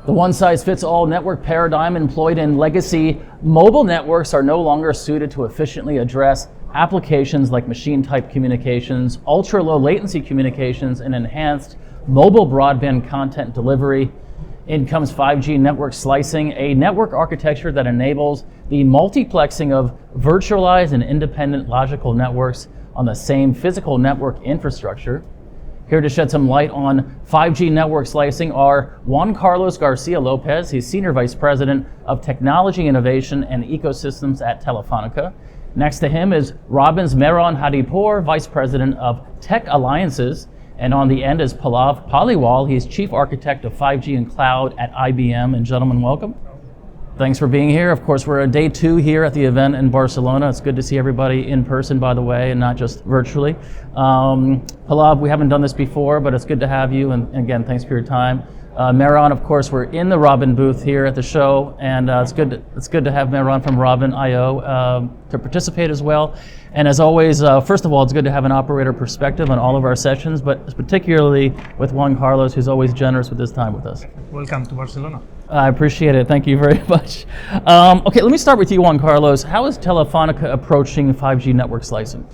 The one-size-fits-all network paradigm employed in legacy mobile networks are no longer suited to efficiently address applications like machine-type communications, ultra-low latency communications, and enhanced mobile broadband content delivery. In comes 5G network slicing, a network architecture that enables the multiplexing of virtualized and independent logical networks on the same physical network infrastructure. Here to shed some light on 5G network slicing are Juan Carlos Garcia Lopez. He's Senior Vice President of Technology Innovation and Ecosystems at Telefonica. Next to him is Robin's Mehran Hadipour, Vice President of Tech Alliances. And on the end is Pallav Paliwal. He's Chief Architect of 5G and Cloud at IBM. And gentlemen, welcome. Thanks for being here. Of course, we're at day 2 here at the event in Barcelona. It's good to see everybody in person, by the way, and not just virtually. Pallav, we haven't done this before, but it's good to have you. And again, thanks for your time. Mehran, of course, we're in the Robin booth here at the show, and it's good to have Mehran from Robin IO to participate as well. And as always, first of all, it's good to have an operator perspective on all of our sessions, but particularly with Juan Carlos, who's always generous with his time with us. Welcome to Barcelona. I appreciate it. Thank you very much. Okay, let me start with you, Juan Carlos. How is Telefonica approaching 5G network slicing?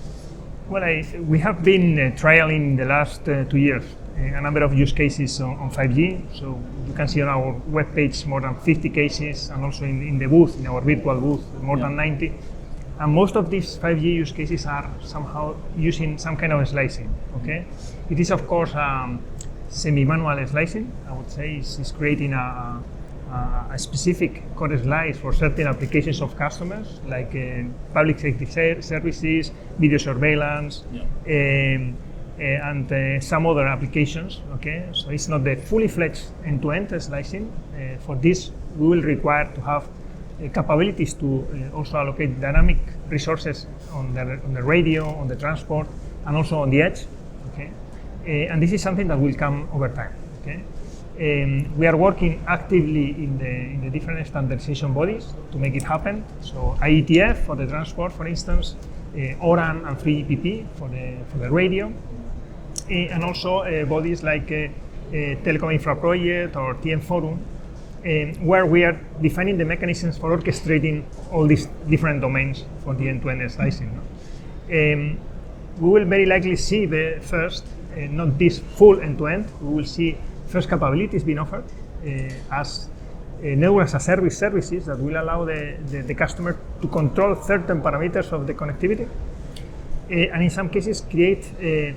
Well, we have been trialing the last 2 years a number of use cases on 5G. So you can see on our webpage more than 50 cases, and also in the booth, in our virtual booth, more than 90. And most of these 5G use cases are somehow using some kind of slicing. Okay, it is of course semi-manual slicing. I would say is creating a specific code slice for certain applications of customers, like public safety services, video surveillance, and some other applications. Okay, so it's not the fully fledged end-to-end slicing. For this, we will require to have capabilities to also allocate dynamic resources on the radio, on the transport, and also on the edge. Okay, and this is something that will come over time. Okay. We are working actively in the different standardization bodies to make it happen. So IETF for the transport, for instance, ORAN and 3GPP for the radio, and also bodies like Telecom Infra Project or TM Forum, where we are defining the mechanisms for orchestrating all these different domains for the end-to-end slicing. We will very likely see the first, not this full end-to-end, we will see first capabilities being offered as network as a service services that will allow the customer to control certain parameters of the connectivity, and in some cases create a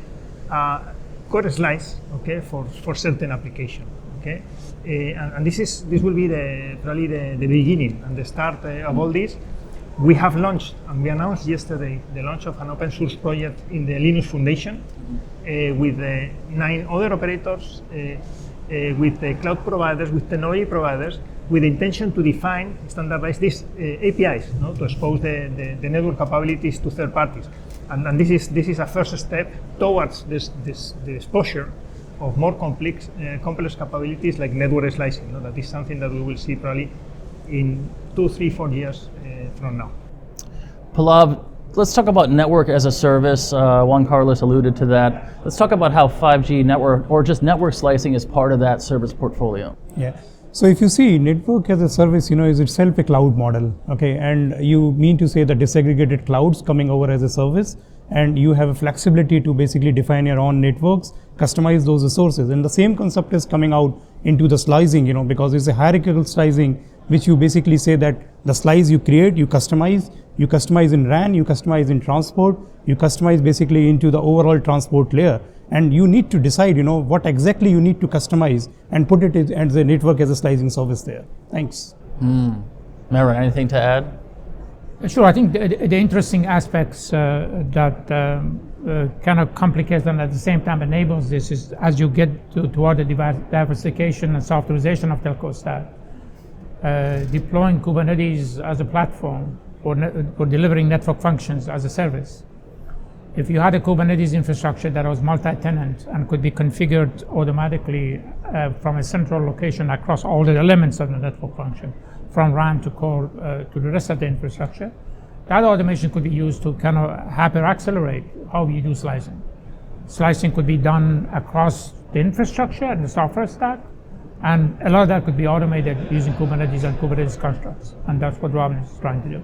code slice, okay, for certain application. Okay, and this will be probably the beginning and the start of all this. We have launched, and we announced yesterday, the launch of an open source project in the Linux Foundation with 9 other operators, with the cloud providers, with technology providers, with the intention to define, standardize these APIs, to expose the network capabilities to third parties. And this is a first step towards the exposure of more complex capabilities like network slicing. That is something that we will see probably in 2, 3, 4 years from now. Pallav, let's talk about network as a service. Juan Carlos alluded to that. Let's talk about how 5G network or just network slicing is part of that service portfolio. Yeah. So if you see network as a service, is itself a cloud model. Okay, and you mean to say the disaggregated clouds coming over as a service, and you have a flexibility to basically define your own networks, customize those resources. And the same concept is coming out into the slicing, because it's a hierarchical slicing, which you basically say that the slice you create, you customize in RAN, you customize in transport, you customize basically into the overall transport layer. And you need to decide, what exactly you need to customize and put it as a network as a slicing service there. Thanks. Mehran, anything to add? Sure. I think the interesting aspects that kind of complicates and at the same time enables this is as you get toward the diversification and softwareization of telco stack, deploying Kubernetes as a platform for delivering network functions as a service. If you had a Kubernetes infrastructure that was multi-tenant and could be configured automatically from a central location across all the elements of the network function, from RAN to core to the rest of the infrastructure, that automation could be used to kind of hyper accelerate how you do slicing. Slicing could be done across the infrastructure and the software stack, And a lot of that could be automated using Kubernetes and Kubernetes constructs, and that's what Robin is trying to do.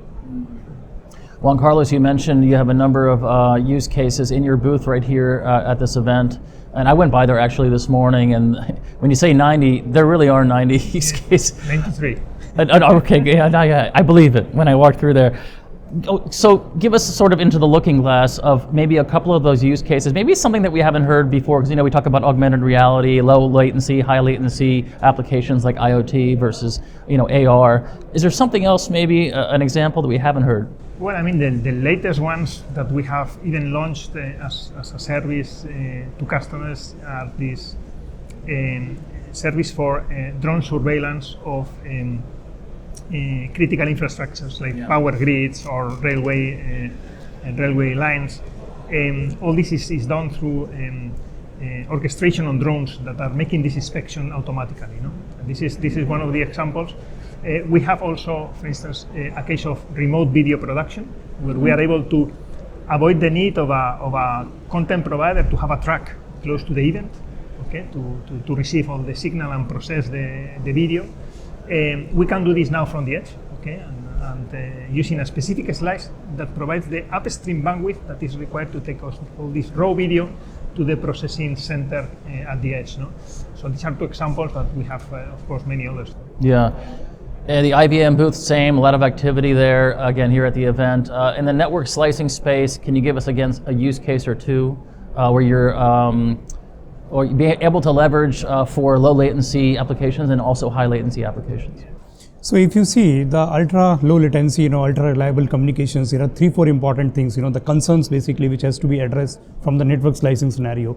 Juan Carlos, you mentioned you have a number of use cases in your booth right here at this event. And I went by there actually this morning, and when you say 90, there really are 90 use cases. 93. Okay, yeah, I believe it when I walked through there. So give us sort of into the looking glass of maybe a couple of those use cases, maybe something that we haven't heard before, because we talk about augmented reality, low latency, high latency applications like IoT versus AR. Is there something else, maybe an example that we haven't heard? Well, I mean, the latest ones that we have even launched as a service to customers are this service for drone surveillance of critical infrastructures like power grids or railway lines. All this is done through orchestration on drones that are making this inspection automatically. And this is one of the examples. We have also, for instance, a case of remote video production, where we are able to avoid the need of a content provider to have a truck close to the event, okay, to receive all the signal and process the video. We can do this now from the edge, okay, and using a specific slice that provides the upstream bandwidth that is required to take all this raw video to the processing center at the edge. So these are two examples, but we have, of course, many others. Yeah. The IBM booth, same, a lot of activity there, again, here at the event. In the network slicing space, can you give us, again, a use case or two where you're or be able to leverage for low latency applications and also high latency applications? So if you see the ultra low latency, ultra reliable communications, there are 3-4 important things, the concerns basically which has to be addressed from the network slicing scenario.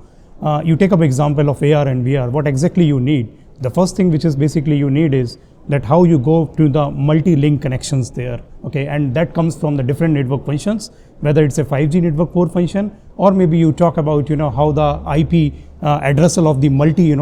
You take up example of AR and VR, what exactly you need. The first thing which is basically you need is that how you go to the multi-link connections there, okay, and that comes from the different network functions, whether it's a 5G network core function, or maybe you talk about, how the IP addressal of the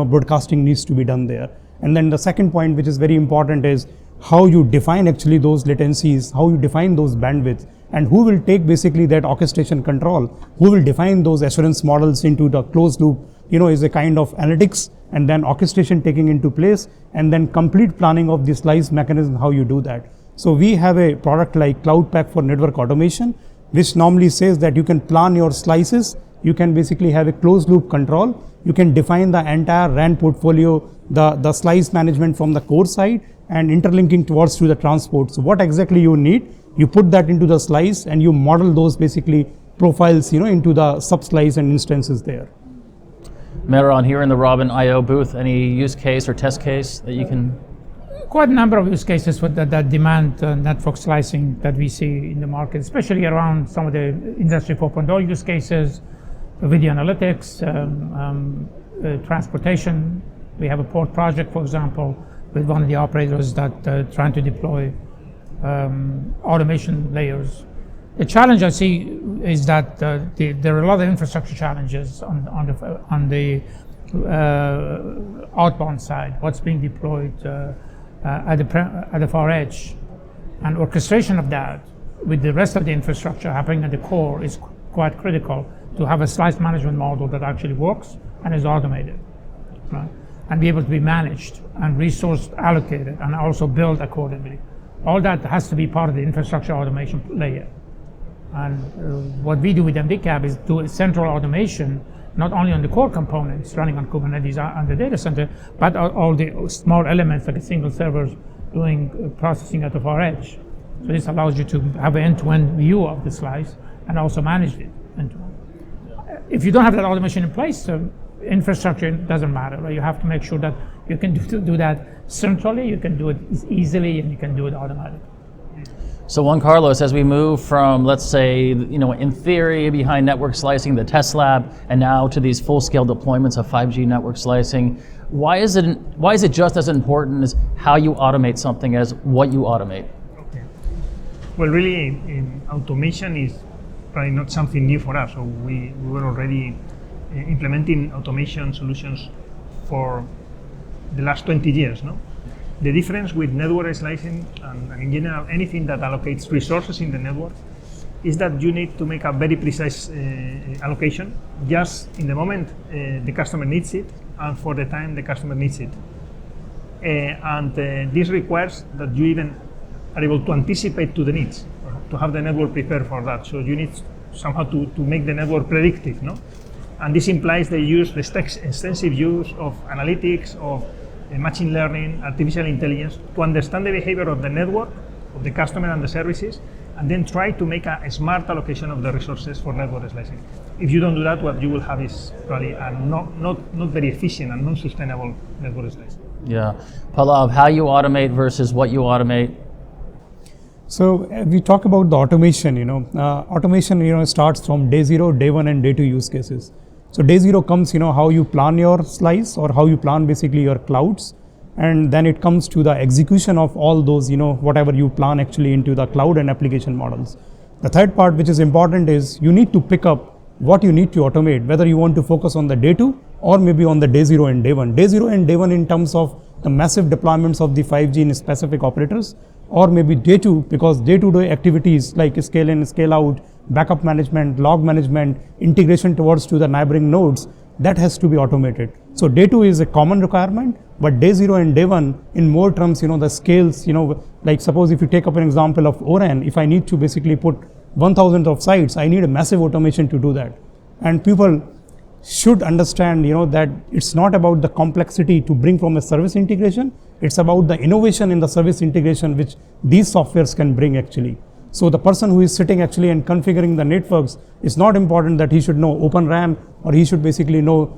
broadcasting needs to be done there. And then the second point, which is very important, is how you define actually those latencies, how you define those bandwidths, and who will take basically that orchestration control, who will define those assurance models into the closed loop, is a kind of analytics, and then orchestration taking into place, and then complete planning of the slice mechanism, how you do that. So we have a product like CloudPak for network automation, which normally says that you can plan your slices, you can basically have a closed loop control, you can define the entire RAN portfolio, the slice management from the core side, and interlinking towards to the transport. So what exactly you need, you put that into the slice and you model those basically profiles, into the sub-slice and instances there. Mehran, here in the Robin I/O booth, any use case or test case that you can? Quite a number of use cases that demand network slicing that we see in the market, especially around some of the Industry 4.0 use cases, video analytics, transportation. We have a port project, for example, with one of the operators that trying to deploy automation layers. The challenge I see is that there are a lot of infrastructure challenges on the outbound side. What's being deployed at the far edge, and orchestration of that with the rest of the infrastructure happening at the core is quite critical to have a slice management model that actually works and is automated, right? And be able to be managed and resource allocated and also built accordingly. All that has to be part of the infrastructure automation layer. And what we do with MDCAP is do central automation, not only on the core components running on Kubernetes and the data center, but all the small elements like a single server doing processing at the far edge. So this allows you to have an end-to-end view of the slice and also manage it end-to-end. If you don't have that automation in place, infrastructure doesn't matter, right? You have to make sure that you can do that centrally, you can do it easily, and you can do it automatically. So Juan Carlos, as we move from, let's say, in theory behind network slicing, the test lab, and now to these full-scale deployments of 5G network slicing, why is it just as important as how you automate something as what you automate? Okay. Well, really, automation is probably not something new for us. So we were already implementing automation solutions for the last 20 years, no? The difference with network slicing and in general anything that allocates resources in the network is that you need to make a very precise allocation just in the moment the customer needs it and for the time the customer needs it. This requires that you even are able to anticipate to the needs, to have the network prepared for that. So you need somehow to make the network predictive, no? And this implies the extensive use of analytics, of machine learning, artificial intelligence, to understand the behavior of the network, of the customer and the services, and then try to make a smart allocation of the resources for network slicing. If you don't do that, what you will have is probably a not very efficient and non-sustainable network slicing. Yeah. Pallav, how you automate versus what you automate? So we talk about the automation, automation, starts from day 0, day 1 and day 2 use cases. So day 0 comes, how you plan your slice or how you plan basically your clouds. And then it comes to the execution of all those, whatever you plan actually into the cloud and application models. The third part, which is important, is you need to pick up what you need to automate, whether you want to focus on the day 2 or maybe on the day 0 and day 1. Day 0 and day 1 in terms of the massive deployments of the 5G in specific operators, or maybe day 2 because day-to-day activities like scale in, scale out, backup management, log management, integration towards to the neighboring nodes, that has to be automated. So day 2 is a common requirement, but day 0 and day 1 in more terms, the scales, like suppose if you take up an example of O-RAN, if I need to basically put 1,000 of sites, I need a massive automation to do that. And people should understand, that it's not about the complexity to bring from a service integration, it's about the innovation in the service integration which these softwares can bring actually. So the person who is sitting actually and configuring the networks, it's not important that he should know Open RAN or he should basically know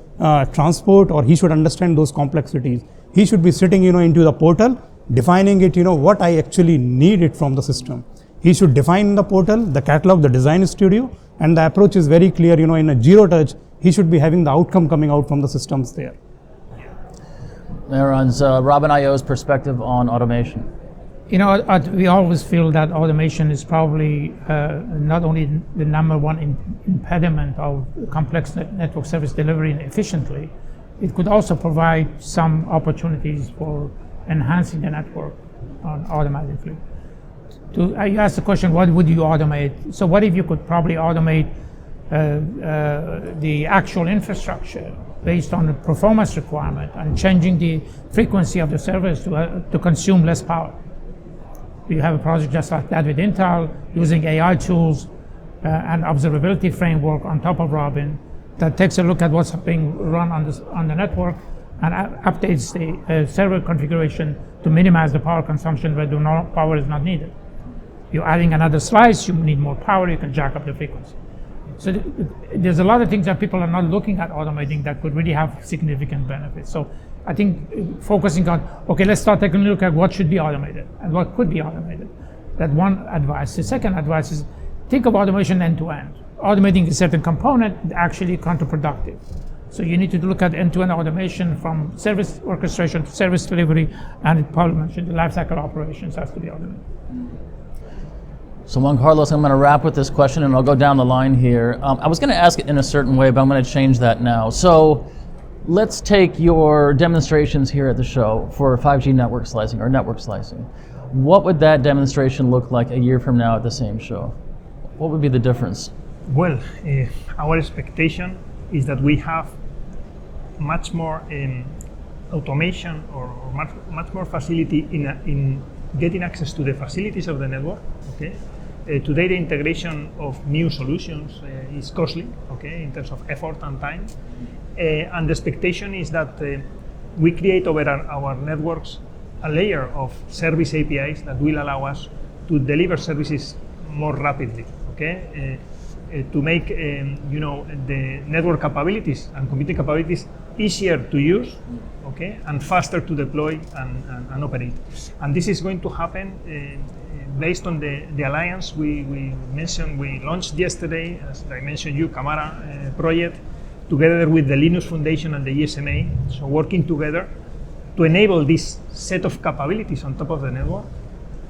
transport or he should understand those complexities. He should be sitting, into the portal, defining it, what I actually need it from the system. He should define in the portal, the catalog, the design studio, and the approach is very clear, in a zero touch, he should be having the outcome coming out from the systems there. Mehran's Robin.io's perspective on automation. We always feel that automation is probably not only the number one impediment of complex network service delivery efficiently, it could also provide some opportunities for enhancing the network automatically. You asked the question, what would you automate? So what if you could probably automate the actual infrastructure based on the performance requirement and changing the frequency of the service to consume less power? We have a project just like that with Intel, using AI tools and observability framework on top of Robin that takes a look at what's being run on the network and updates the server configuration to minimize the power consumption where power is not needed. You're adding another slice, you need more power, you can jack up the frequency. So there's a lot of things that people are not looking at automating that could really have significant benefits. So I think focusing on, okay, let's start taking a look at what should be automated and what could be automated. That one advice. The second advice is think of automation end to end. Automating a certain component is actually counterproductive. So you need to look at end-to-end automation from service orchestration to service delivery, and Paul mentioned the lifecycle operations has to be automated. So Juan Carlos, I'm going to wrap with this question and I'll go down the line here. I was going to ask it in a certain way, but I'm going to change that now. So let's take your demonstrations here at the show for 5G network slicing or network slicing. What would that demonstration look like a year from now at the same show? What would be the difference? Well, our expectation is that we have much more automation or much more facility in getting access to the facilities of the network. Okay. Today, the integration of new solutions is costly, okay, in terms of effort and time. And the expectation is that we create over our networks a layer of service APIs that will allow us to deliver services more rapidly, okay? To make the network capabilities and computing capabilities easier to use, okay, and faster to deploy and operate. And this is going to happen based on the alliance we mentioned, we launched yesterday, as I mentioned you, Camara project, together with the Linux Foundation and the ESMA, so working together to enable this set of capabilities on top of the network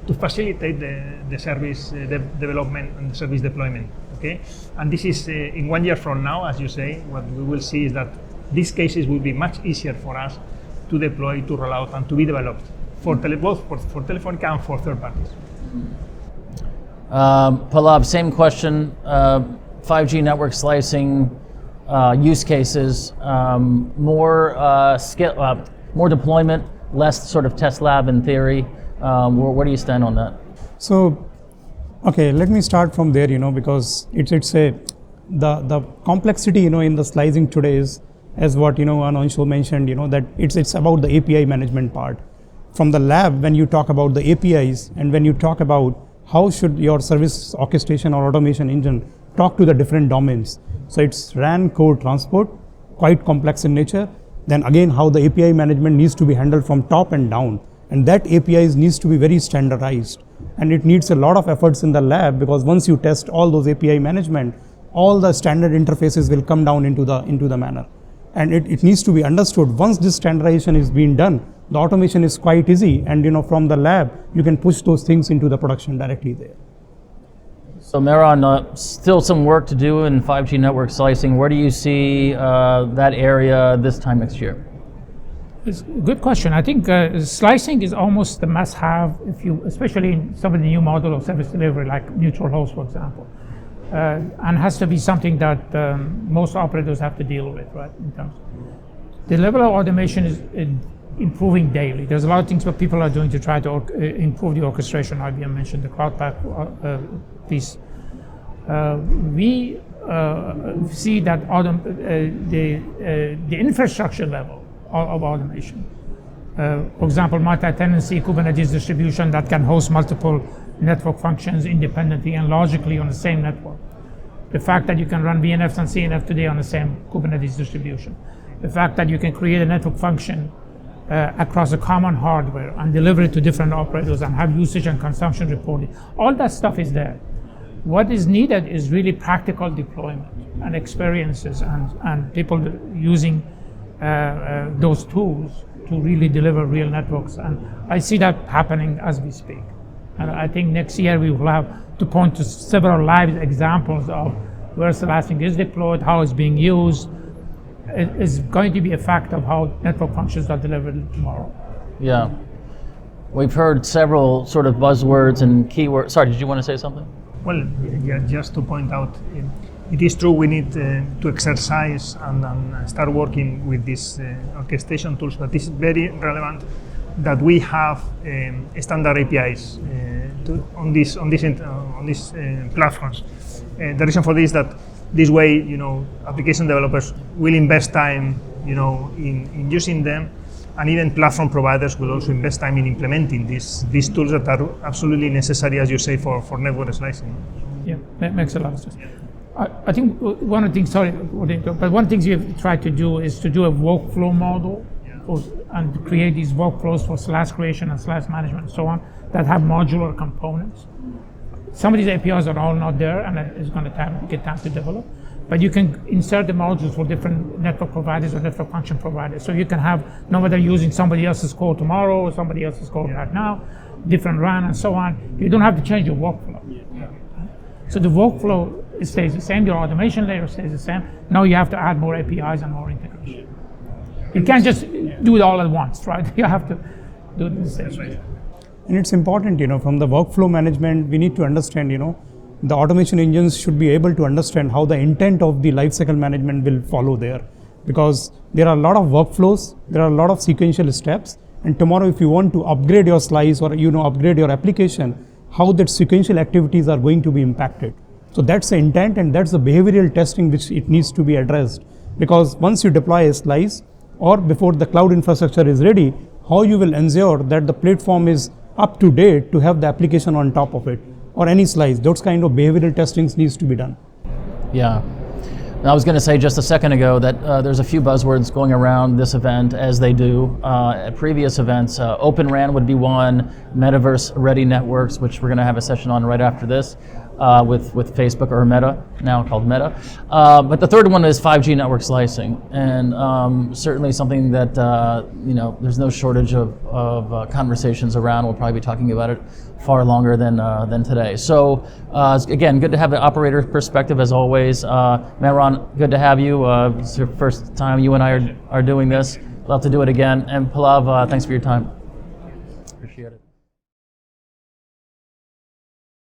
to facilitate the service development and the service deployment. Okay, and this is in 1 year from now, as you say, what we will see is that these cases will be much easier for us to deploy, to roll out, and to be developed for both for Telefonica and for third parties. Pallav, same question. 5G network slicing use cases, more deployment, less sort of test lab in theory. Where do you stand on that? So, okay, let me start from there, because the complexity, in the slicing today is, as what, Anonshu mentioned, that it's about the API management part. From the lab, when you talk about the APIs and when you talk about how should your service orchestration or automation engine talk to the different domains. So it's RAN, core, transport, quite complex in nature. Then again, how the API management needs to be handled from top and down. And that APIs needs to be very standardized. And it needs a lot of efforts in the lab, because once you test all those API management, all the standard interfaces will come down into the manner. And it needs to be understood. Once this standardization is being done, the automation is quite easy, and from the lab you can push those things into the production directly there. So Mehran, still some work to do in 5G network slicing. Where do you see that area this time next year? It's a good question. I think slicing is almost the must-have, especially in some of the new model of service delivery, like neutral host, for example, and has to be something that most operators have to deal with, right? In terms, the level of automation is improving daily. There's a lot of things that people are doing to try to improve the orchestration. IBM mentioned the cloud pack piece. We see that the infrastructure level of automation, for example, multi-tenancy Kubernetes distribution that can host multiple network functions independently and logically on the same network. The fact that you can run VNFs and CNF today on the same Kubernetes distribution. The fact that you can create a network function across a common hardware and deliver it to different operators and have usage and consumption reporting. All that stuff is there. What is needed is really practical deployment and experiences and people using those tools to really deliver real networks. And I see that happening as we speak. And I think next year we will have to point to several live examples of where slicing is deployed, how it's being used. It is going to be a fact of how network functions are delivered tomorrow. Yeah. We've heard several sort of buzzwords and keywords. Sorry, did you want to say something? Well, yeah, just to point out, it is true we need to exercise and start working with these orchestration tools, but it's very relevant that we have standard APIs on these platforms. The reason for this is that this way, application developers will invest time, in using them, and even platform providers will also invest time in implementing these tools that are absolutely necessary, as you say, for network slicing. Yeah, that makes a lot of sense. I think one of the things, but one of the things you've tried to do is to do a workflow model and create these workflows for slash creation and slash management and so on that have modular components. Some of these APIs are all not there, and it's going to get time to develop. But you can insert the modules for different network providers or network function providers. So you can have, no matter using somebody else's code tomorrow or somebody else's code right now, different RAN and so on. You don't have to change your workflow. So the workflow stays the same, your automation layer stays the same. Now you have to add more APIs and more integration. You can't just do it all at once, right? You have to do it the same way. And it's important, from the workflow management, we need to understand, the automation engines should be able to understand how the intent of the lifecycle management will follow there. Because there are a lot of workflows, there are a lot of sequential steps, and tomorrow if you want to upgrade your slice or upgrade your application, how that sequential activities are going to be impacted. So that's the intent, and that's the behavioral testing which it needs to be addressed. Because once you deploy a slice, or before the cloud infrastructure is ready, how you will ensure that the platform is up to date to have the application on top of it, or any slice. Those kind of behavioral testings needs to be done. Yeah. And I was going to say just a second ago that there's a few buzzwords going around this event, as they do at previous events. Open RAN would be one, metaverse-ready networks, which we're going to have a session on right after this with Facebook, or Meta, now called Meta. But the third one is 5G network slicing, and certainly something that there's no shortage of conversations around. We'll probably be talking about it far longer than today. So again, good to have the operator perspective as always. Mehran, good to have you. It's your first time you and I are doing this. Love to do it again. And Pallav, thanks for your time.